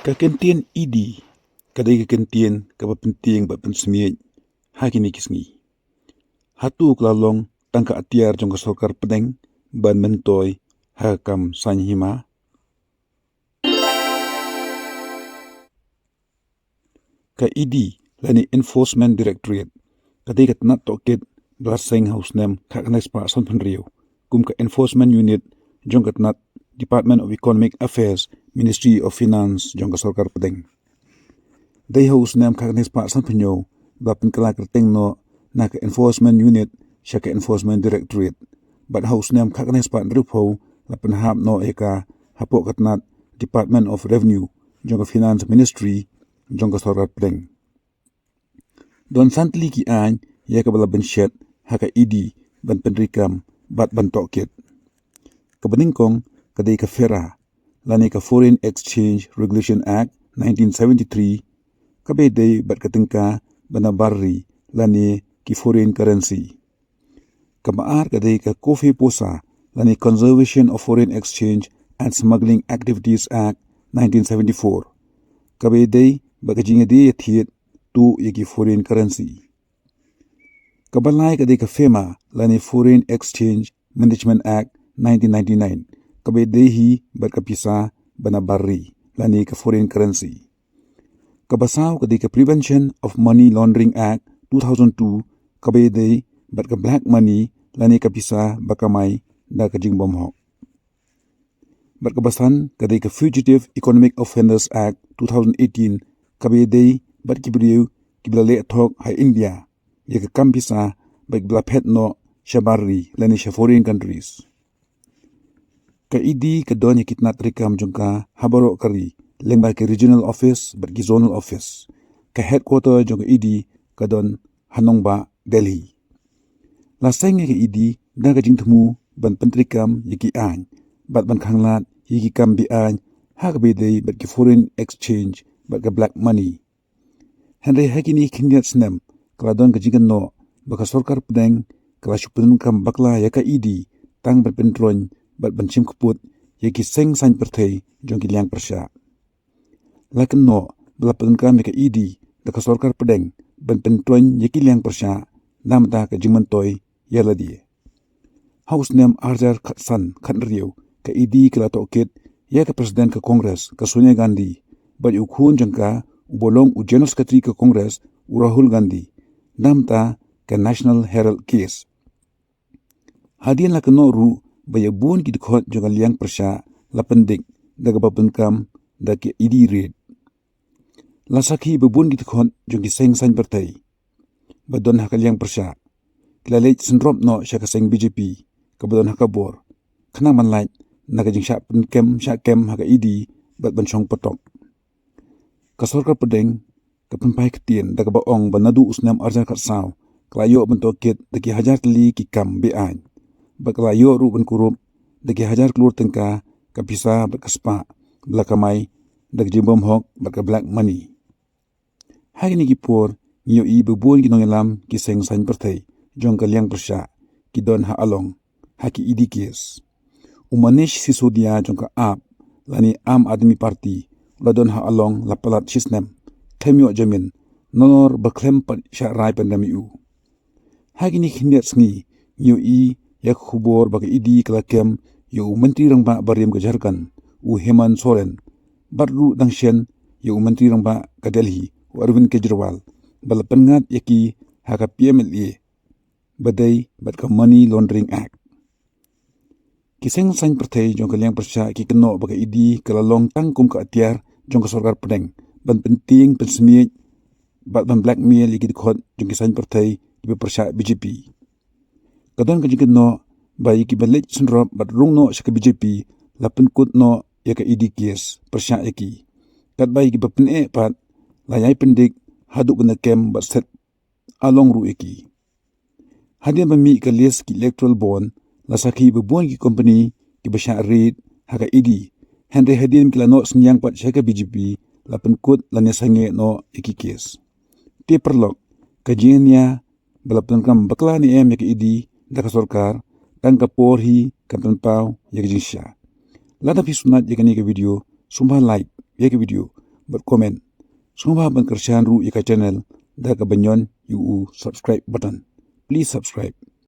Kakentian idi, kadai kakentian pyntieng pensemiaj, hakini kisngi. Hato kelalong tangka atiar jong sorkar pedeng, ban mentoi hakam sanyhima. Ka idi lani Enforcement Directorate, kadai katnat tokit belaseng hausnem kaknes pa sanpenrio, kum ka Enforcement Unit jong katnat Department of Economic Affairs, Ministry of Finance jong ka sorkar pedeng. Dai hausnem kaknes pa sanpenyo, bapin kala kerteng no na ka Enforcement Unit siya ka Enforcement Directorate. Bat hausnem kaknes pa nrupho lapin hap no eka hapo katnat Department of Revenue jong ka Finance Ministry jong ka sorkar pedeng. Don santli ki an ya ka bala bensyet haka idi ban penrikam bat ban tokit. Kebeningkong kadai ka FERA lani ka Foreign Exchange Regulation Act 1973 kabedai bat katengka banabarri lani ki foreign currency. Kamaar kadai ka Kofi Posa lani Conservation of Foreign Exchange and Smuggling Activities Act 1974. Kabedai bat kajingadi yathiet tu yaki foreign currency. Kabalai kadai ka FEMA lani Foreign Exchange Management Act 1999. Kabedai hi bat kapisa banabarri lani ka foreign currency. Kabasaw kadai ka Prevention of Money Laundering Act 2002 kabedai bat ka black money lani kapisa bakamay da kajing bomhok. Bat kabasan kadai ka Fugitive Economic Offences Act 2018 kabedai bat kibriu kiblale athok hai India ya ka kampisa bat kibla phet no shabari lani sha foreign countries. Ka idi ka don ya kitnat rikam jongka habaro kari lengba ke regional office bat ki zonal office ka headquarter jong ka idi ka don Hanongba Delhi. Laseng ke idi da ka jingthmu ban pentrikam yaki an bat ban khanglat yaki kam bi an ha ka bedai bat ki foreign exchange bat ka black money. Henry hakini khindiat snem kala don ka jingan no baka sorkar pedeng kala shupun kam bakla yaka idi tang bat pentron bat ban chim kput yaki seng san perthei jong ki liang persya. Lakin no belapan kami ke idi da ka sorkar pedeng ban pentuan yaki liang persya namta ka jimantoy yala di. Haus nem arjar khatsan khatnriyo ka idi kala tokit ya ka presiden ka Kongres ka Sonia Gandhi bat ukhun jangka ubolong u General Secretary ka Kongres u Rahul Gandhi namta ka National Herald case. Hadian la no ru bayabun ki dikhot jong liang persya lapendik da ka bapenkam da ki idi red. Lasaki bebun gitu kon jong ki seng san partai. Badon haka liang persya. Kilalej senrop no sya ka seng BJP. Kabadon haka bor. Kena manlait naga jing syak kem haka idi bat bansong potok. Kasorkar pedeng kapempai ketien da ka baong banadu usnam arjan katsaw. Kelayo bentokit da ki hajar teli ki kam bean. Bat kelayo ru benkurup da ki hajar keluar tengka kapisa bat kaspa belakamai da ki jimbom hok bat ka black money. Hari ni kipor ngiyo i bebun ki nongelam ki seng san pertai jong ka liang persya ki don ha along ha ki idi kes. Umanish Sisodia jong ka ap lani Am Admi Party la don ha along la palat sisnem klemyo jamin nonor baklem pat sya rai pandami u. Hari ni khiniat sngi ngiyo i yak khubor baka idi kala kem yu menteri rangba bariam ka Jharkhand u Heman Soren batru dangshen yu menteri rangba ka Delhi Arvind Kejriwal bala pengat yaki haka PMLA badai bat ka Money Laundering Act. Kiseng san pertai jong ka liang persya ki keno baka idi kala long tangkum ka atiar jong ka sorkar pedeng ban penting pensemiaj bat ban blackmail yaki dikhot jong ki san pertai ki persya BJP. Kadon ka jing no bai ki balej senrop bat rung no sya ka BJP lapen kut no yaka idi kes persya yaki. Kat bai ki bapen pat layai pendik haduk benda kem bat set along ru eki. Hadian bami ka les ki electoral bond lasaki bebuan ki company ki basya rate haka idi. Henry hadian kila no senyang pat syaka BJP lapen kut lanya sange no eki kes. Te perlok kajiannya balapan kam bakla ni yaka idi da ka sorkar tang ka porhi kam pau yaka jinsya. Lada pi sunat yaka ni ka video sumpah like yaka video but comment. Sungba ban karshan ru ika channel da ka banyon yu subscribe button. Please subscribe.